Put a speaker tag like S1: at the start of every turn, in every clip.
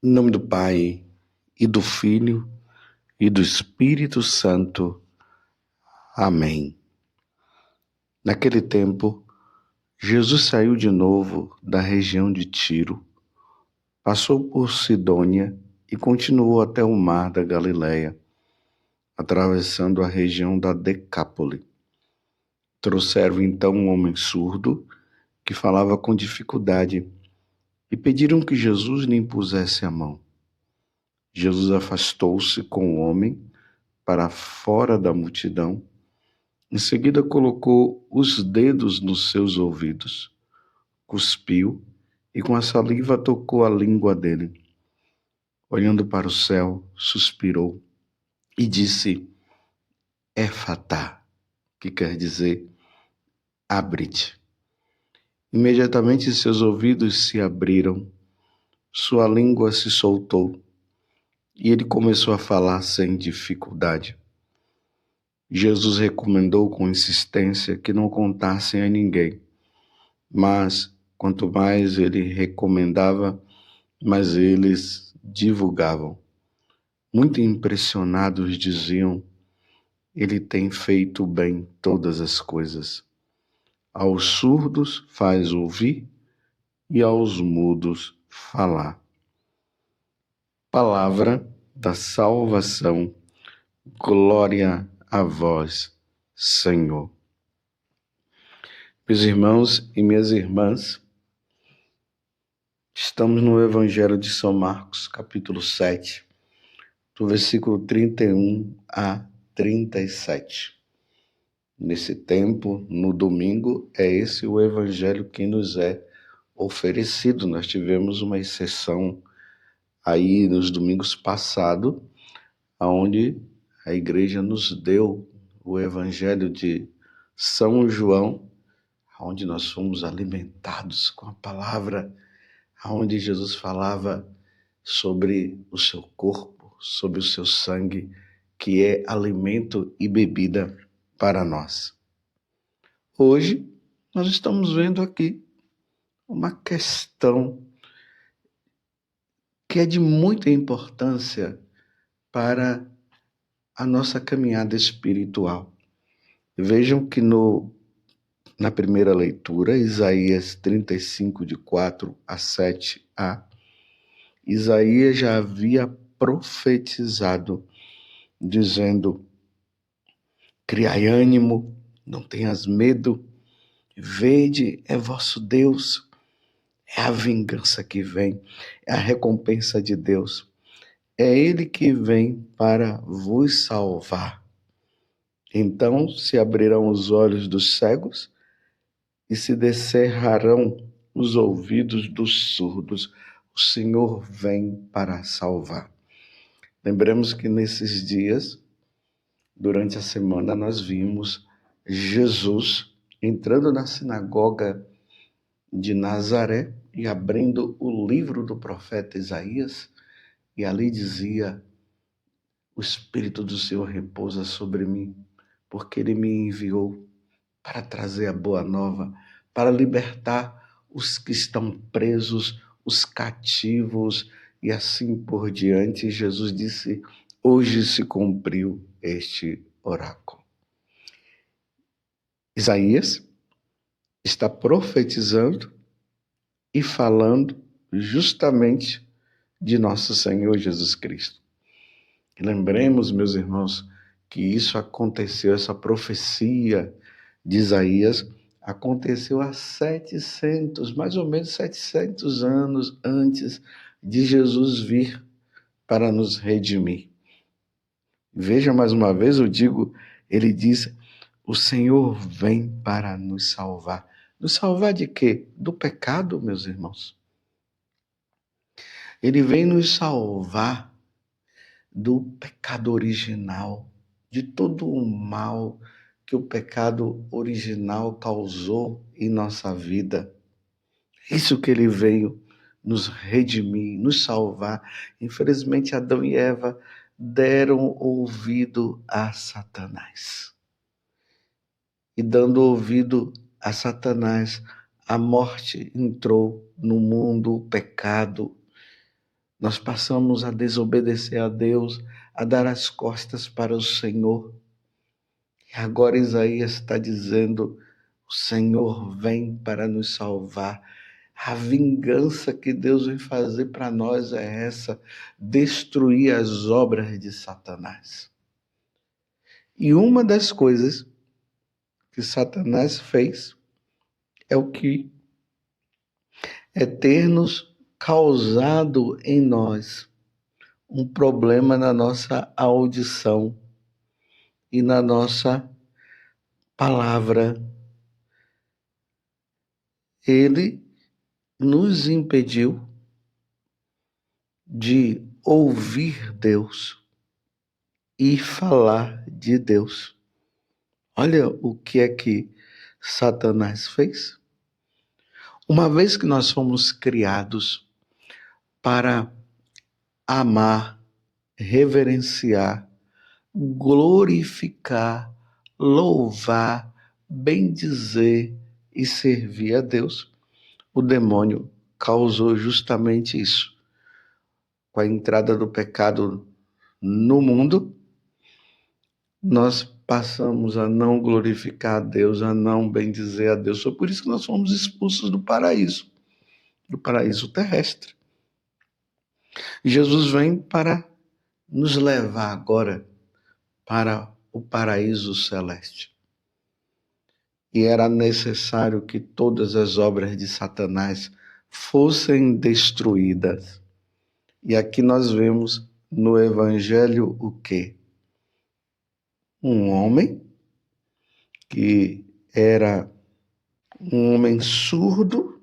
S1: Em nome do Pai, e do Filho, e do Espírito Santo. Amém. Naquele tempo, Jesus saiu de novo da região de Tiro, passou por Sidônia e continuou até o mar da Galileia, atravessando a região da Decápole. Trouxeram então um homem surdo que falava com dificuldade e pediram que Jesus lhe impusesse a mão. Jesus afastou-se com o homem para fora da multidão. Em seguida colocou os dedos nos seus ouvidos, cuspiu e com a saliva tocou a língua dele. Olhando para o céu, suspirou e disse: Éfatá, que quer dizer abre-te. Imediatamente seus ouvidos se abriram, sua língua se soltou e ele começou a falar sem dificuldade. Jesus recomendou com insistência que não contassem a ninguém, mas quanto mais ele recomendava, mais eles divulgavam. Muito impressionados diziam: ele tem feito bem todas as coisas. Aos surdos faz ouvir e aos mudos falar. Palavra da salvação. Glória a vós, Senhor. Meus irmãos e minhas irmãs, estamos no Evangelho de São Marcos, capítulo 7, do versículo 31 a 37. Nesse tempo, no domingo, é esse o Evangelho que nos é oferecido. Nós tivemos uma exceção aí nos domingos passados, onde a igreja nos deu o Evangelho de São João, onde nós fomos alimentados com a palavra, onde Jesus falava sobre o seu corpo, sobre o seu sangue, que é alimento e bebida para nós. Hoje, nós estamos vendo aqui uma questão que é de muita importância para a nossa caminhada espiritual. Vejam que na primeira leitura, Isaías 35, de 4 a 7a, Isaías já havia profetizado, dizendo: criai ânimo, não tenhas medo, vede, é vosso Deus, é a vingança que vem, é a recompensa de Deus, é Ele que vem para vos salvar. Então se abrirão os olhos dos cegos e se descerrarão os ouvidos dos surdos. O Senhor vem para salvar. Lembramos que nesses dias, durante a semana, nós vimos Jesus entrando na sinagoga de Nazaré e abrindo o livro do profeta Isaías, e ali dizia: o Espírito do Senhor repousa sobre mim, porque Ele me enviou para trazer a boa nova, para libertar os que estão presos, os cativos, e assim por diante. Jesus disse: hoje se cumpriu este oráculo. Isaías está profetizando e falando justamente de nosso Senhor Jesus Cristo. E lembremos, meus irmãos, que isso aconteceu, essa profecia de Isaías aconteceu há mais ou menos 700 anos antes de Jesus vir para nos redimir. Veja mais uma vez, ele diz: o Senhor vem para nos salvar. Nos salvar de quê? Do pecado, meus irmãos. Ele vem nos salvar do pecado original, de todo o mal que o pecado original causou em nossa vida. Isso que ele veio nos redimir, nos salvar. Infelizmente, Adão e Eva deram ouvido a Satanás. E dando ouvido a Satanás, a morte entrou no mundo, o pecado, nós passamos a desobedecer a Deus, a dar as costas para o Senhor. E agora Isaías está dizendo: o Senhor vem para nos salvar. A vingança que Deus vem fazer para nós é essa: destruir as obras de Satanás. E uma das coisas que Satanás fez é o que é ter nos causado em nós um problema na nossa audição e na nossa palavra. Ele nos impediu de ouvir Deus e falar de Deus. Olha o que é que Satanás fez. Uma vez que nós fomos criados para amar, reverenciar, glorificar, louvar, bendizer e servir a Deus, o demônio causou justamente isso. Com a entrada do pecado no mundo, nós passamos a não glorificar a Deus, a não bendizer a Deus. Foi por isso que nós fomos expulsos do paraíso terrestre. E Jesus vem para nos levar agora para o paraíso celeste. E era necessário que todas as obras de Satanás fossem destruídas. E aqui nós vemos no Evangelho o quê? Um homem que era um homem surdo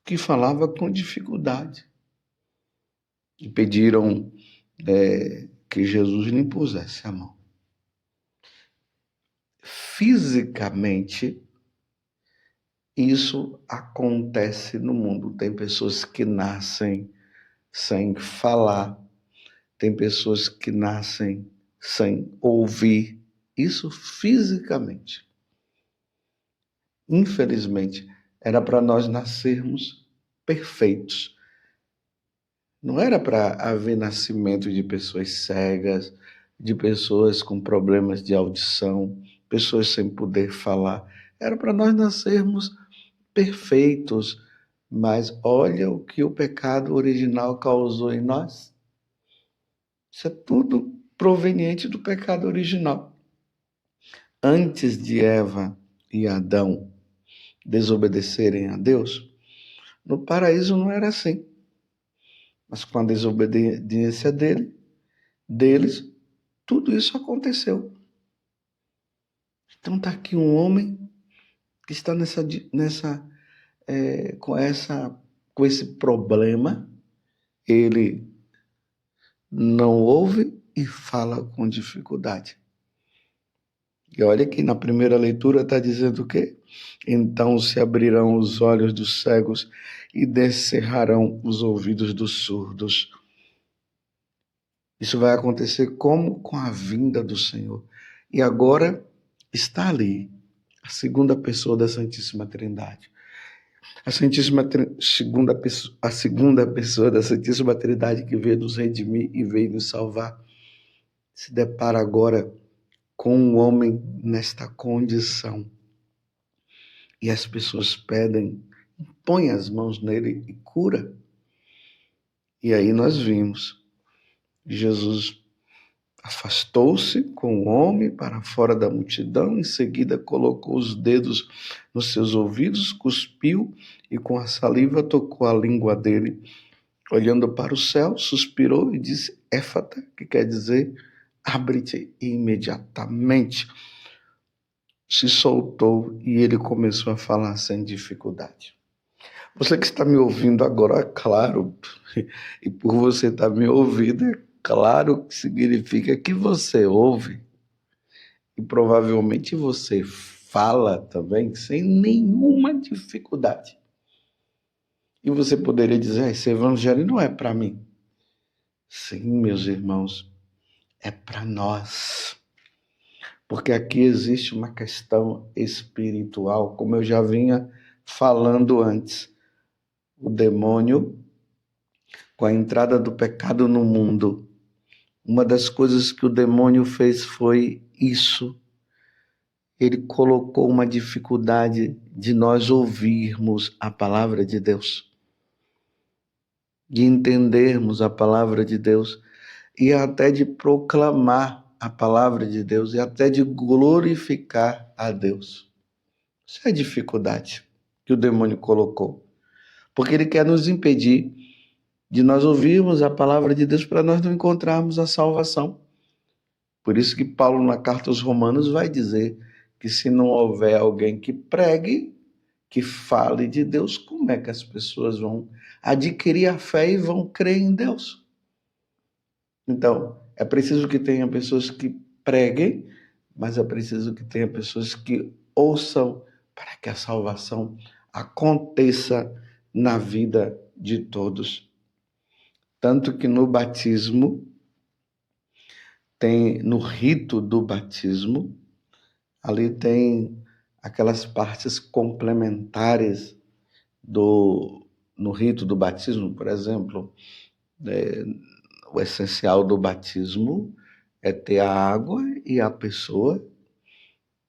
S1: que falava com dificuldade. E pediram que Jesus lhe impusesse a mão. Fisicamente, isso acontece no mundo. Tem pessoas que nascem sem falar, tem pessoas que nascem sem ouvir. Isso fisicamente. Infelizmente, era para nós nascermos perfeitos. Não era para haver nascimento de pessoas cegas, de pessoas com problemas de audição, pessoas sem poder falar. Era para nós nascermos perfeitos. Mas olha o que o pecado original causou em nós. Isso é tudo proveniente do pecado original. Antes de Eva e Adão desobedecerem a Deus, no paraíso não era assim. Mas com a desobediência deles, tudo isso aconteceu. Então está aqui um homem que está com esse problema. Ele não ouve e fala com dificuldade. E olha que na primeira leitura está dizendo o quê? Então se abrirão os olhos dos cegos e descerrarão os ouvidos dos surdos. Isso vai acontecer como com a vinda do Senhor. E agora está ali a segunda pessoa da Santíssima Trindade. A segunda pessoa da Santíssima Trindade que veio nos redimir e veio nos salvar, se depara agora com um homem nesta condição. E as pessoas pedem, põe as mãos nele e cura. E aí nós vimos, Jesus afastou-se com o homem para fora da multidão, em seguida colocou os dedos nos seus ouvidos, cuspiu e com a saliva tocou a língua dele. Olhando para o céu, suspirou e disse, éfata, que quer dizer, abre-te. E imediatamente se soltou e ele começou a falar sem dificuldade. Você que está me ouvindo agora, é claro, e por você estar me ouvindo, é claro que significa que você ouve e provavelmente você fala também sem nenhuma dificuldade. E você poderia dizer, esse evangelho não é para mim. Sim, meus irmãos, é para nós. Porque aqui existe uma questão espiritual, como eu já vinha falando antes. O demônio, com a entrada do pecado no mundo, uma das coisas que o demônio fez foi isso. Ele colocou uma dificuldade de nós ouvirmos a palavra de Deus, de entendermos a palavra de Deus e até de proclamar a palavra de Deus e até de glorificar a Deus. Isso é a dificuldade que o demônio colocou, porque ele quer nos impedir de nós ouvirmos a palavra de Deus para nós não encontrarmos a salvação. Por isso que Paulo, na carta aos Romanos, vai dizer que se não houver alguém que pregue, que fale de Deus, como é que as pessoas vão adquirir a fé e vão crer em Deus? Então, é preciso que tenha pessoas que preguem, mas é preciso que tenha pessoas que ouçam para que a salvação aconteça na vida de todos. Tanto que no batismo, no rito do batismo, ali tem aquelas partes complementares no rito do batismo, por exemplo, o essencial do batismo é ter a água e a pessoa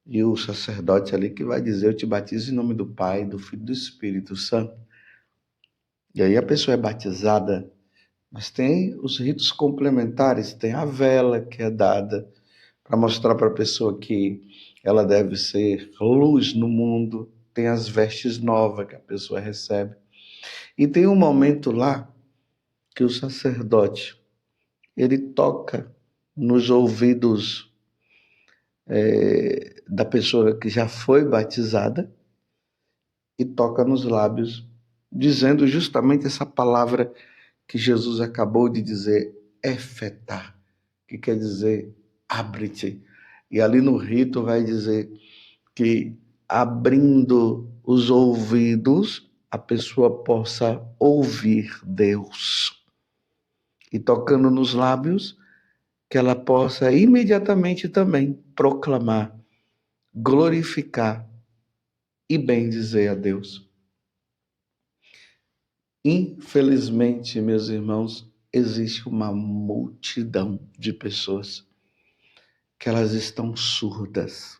S1: e o sacerdote ali que vai dizer: eu te batizo em nome do Pai, do Filho e do Espírito Santo. E aí a pessoa é batizada, mas tem os ritos complementares, tem a vela que é dada para mostrar para a pessoa que ela deve ser luz no mundo, tem as vestes novas que a pessoa recebe. E tem um momento lá que o sacerdote, ele toca nos ouvidos da pessoa que já foi batizada e toca nos lábios, dizendo justamente essa palavra que Jesus acabou de dizer, éfeta, que quer dizer abre-te. E ali no rito vai dizer que abrindo os ouvidos, a pessoa possa ouvir Deus. E tocando nos lábios, que ela possa imediatamente também proclamar, glorificar e bendizer a Deus. Infelizmente, meus irmãos, existe uma multidão de pessoas que elas estão surdas.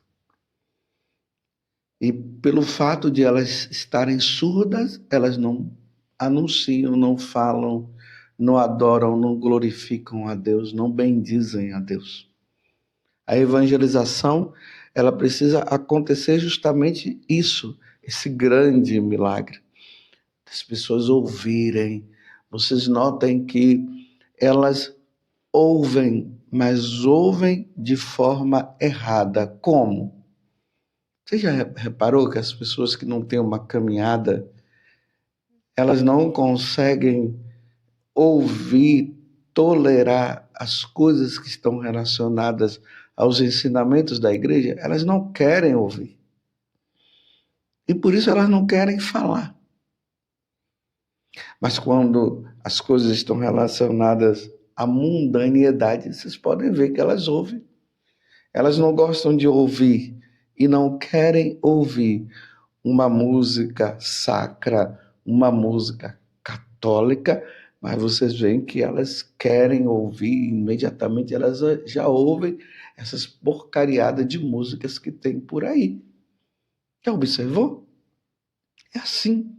S1: E pelo fato de elas estarem surdas, elas não anunciam, não falam, não adoram, não glorificam a Deus, não bendizem a Deus. A evangelização, ela precisa acontecer justamente isso, esse grande milagre. As pessoas ouvirem. Vocês notem que elas ouvem, mas ouvem de forma errada. Como? Você já reparou que as pessoas que não têm uma caminhada, elas não conseguem ouvir, tolerar as coisas que estão relacionadas aos ensinamentos da igreja? Elas não querem ouvir. E por isso elas não querem falar. Mas quando as coisas estão relacionadas à mundanidade, vocês podem ver que elas ouvem. Elas não gostam de ouvir e não querem ouvir uma música sacra, uma música católica, mas vocês veem que elas querem ouvir, imediatamente elas já ouvem essas porcariadas de músicas que tem por aí. Já observou? É assim.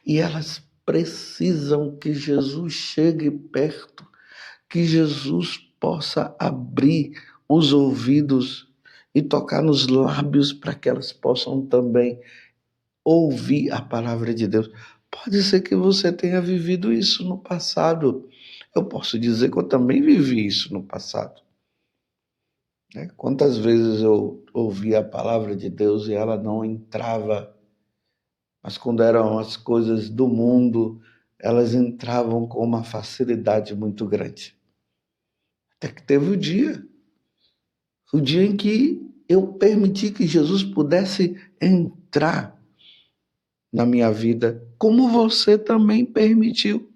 S1: E elas precisam que Jesus chegue perto, que Jesus possa abrir os ouvidos e tocar nos lábios para que elas possam também ouvir a palavra de Deus. Pode ser que você tenha vivido isso no passado. Eu posso dizer que eu também vivi isso no passado. Quantas vezes eu ouvi a palavra de Deus e ela não entrava, mas quando eram as coisas do mundo, elas entravam com uma facilidade muito grande. Até que teve o dia em que eu permiti que Jesus pudesse entrar na minha vida, como você também permitiu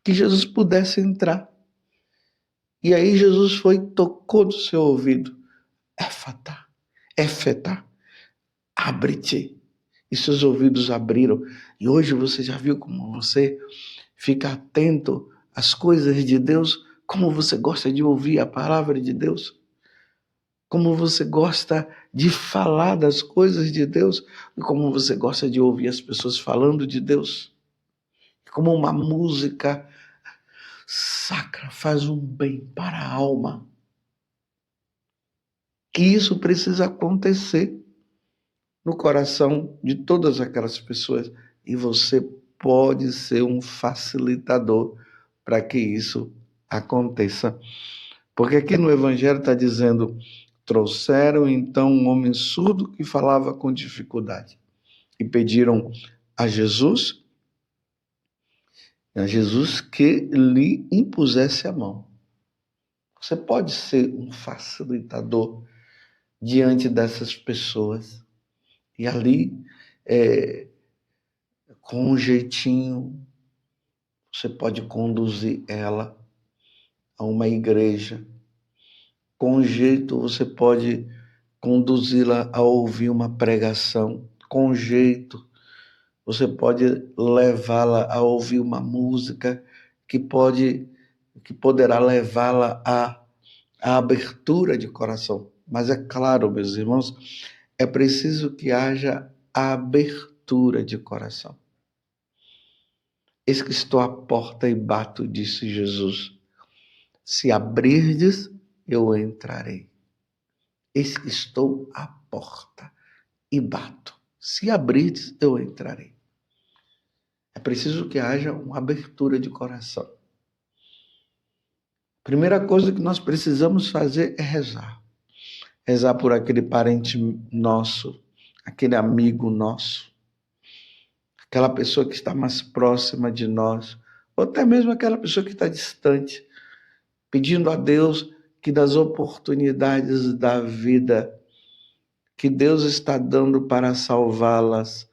S1: que Jesus pudesse entrar. E aí Jesus foi e tocou no seu ouvido. Éfeta, abre-te. E seus ouvidos abriram. E hoje você já viu como você fica atento às coisas de Deus, como você gosta de ouvir a palavra de Deus, como você gosta de falar das coisas de Deus, e como você gosta de ouvir as pessoas falando de Deus, como uma música sacra faz um bem para a alma. Que isso precisa acontecer no coração de todas aquelas pessoas, e você pode ser um facilitador para que isso aconteça. Porque aqui no Evangelho está dizendo: trouxeram então um homem surdo que falava com dificuldade e pediram a Jesus que lhe impusesse a mão. Você pode ser um facilitador diante dessas pessoas. E ali, com um jeitinho, você pode conduzir ela a uma igreja. Com um jeito, você pode conduzi-la a ouvir uma pregação. Com um jeito, você pode levá-la a ouvir uma música que poderá levá-la à abertura de coração. Mas é claro, meus irmãos, é preciso que haja abertura de coração. Eis que estou à porta e bato, disse Jesus. Se abrirdes, eu entrarei. Eis que estou à porta e bato. Se abrirdes, eu entrarei. É preciso que haja uma abertura de coração. Primeira coisa que nós precisamos fazer é rezar. Rezar por aquele parente nosso, aquele amigo nosso, aquela pessoa que está mais próxima de nós, ou até mesmo aquela pessoa que está distante, pedindo a Deus que das oportunidades da vida que Deus está dando para salvá-las,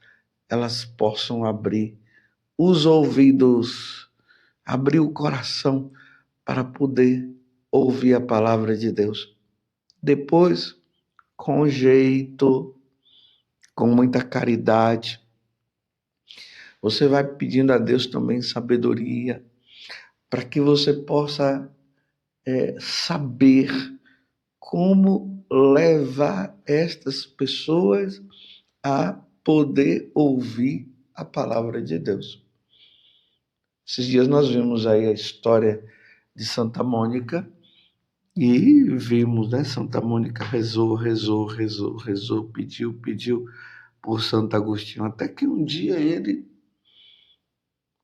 S1: elas possam abrir os ouvidos, abrir o coração para poder ouvir a palavra de Deus. Depois, com jeito, com muita caridade, você vai pedindo a Deus também sabedoria, para que você possa saber como levar estas pessoas a poder ouvir a palavra de Deus. Esses dias nós vimos aí a história de Santa Mônica e vimos, né? Santa Mônica rezou, pediu por Santo Agostinho, até que um dia ele,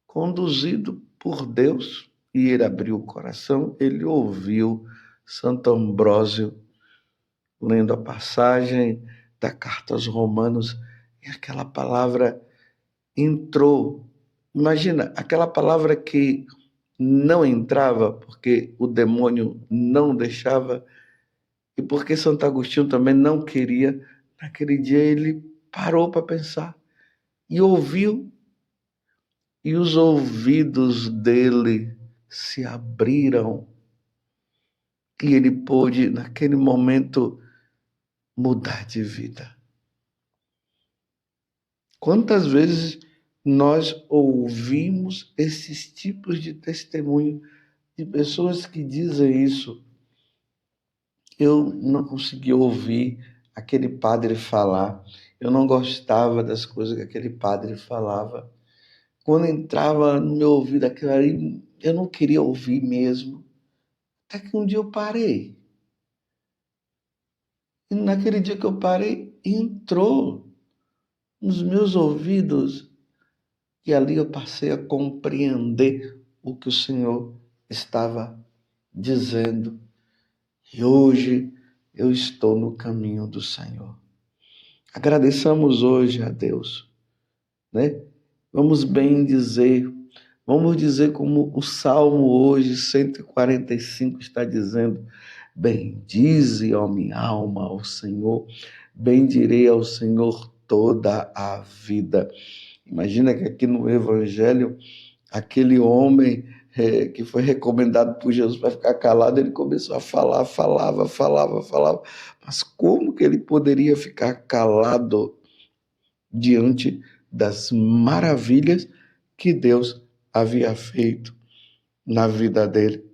S1: conduzido por Deus, e ele abriu o coração, ele ouviu Santo Ambrósio lendo a passagem da carta aos Romanos, e aquela palavra entrou. Imagina, aquela palavra que não entrava, porque o demônio não deixava, e porque Santo Agostinho também não queria. Naquele dia ele parou para pensar e ouviu, e os ouvidos dele se abriram, e ele pôde, naquele momento, mudar de vida. Quantas vezes nós ouvimos esses tipos de testemunho de pessoas que dizem isso? Eu não conseguia ouvir aquele padre falar, eu não gostava das coisas que aquele padre falava. Quando entrava no meu ouvido aquilo ali, eu não queria ouvir mesmo. Até que um dia eu parei. E naquele dia que eu parei, entrou nos meus ouvidos, e ali eu passei a compreender o que o Senhor estava dizendo. E hoje eu estou no caminho do Senhor. Agradeçamos hoje a Deus, né? Vamos dizer como o Salmo hoje, 145, está dizendo: bendize, ó minha alma, ao Senhor, bendirei ao Senhor toda a vida. Imagina que aqui no Evangelho, aquele homem que foi recomendado por Jesus para ficar calado, ele começou a falar, falava. Mas como que ele poderia ficar calado diante das maravilhas que Deus havia feito na vida dele.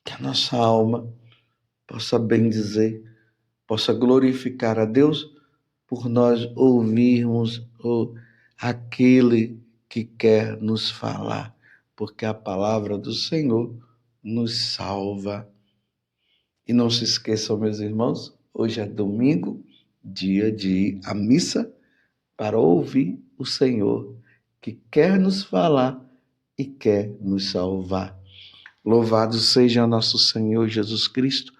S1: Que a nossa alma possa bendizer, possa glorificar a Deus por nós ouvirmos aquele que quer nos falar, porque a palavra do Senhor nos salva. E não se esqueçam, meus irmãos, hoje é domingo, dia de ir à missa, para ouvir o Senhor, que quer nos falar e quer nos salvar. Louvado seja nosso Senhor Jesus Cristo,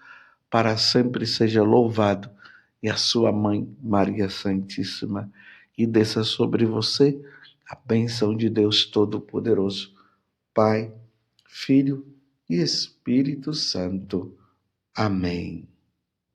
S1: para sempre seja louvado, e a sua mãe, Maria Santíssima, e desça sobre você a bênção de Deus Todo-Poderoso, Pai, Filho e Espírito Santo. Amém.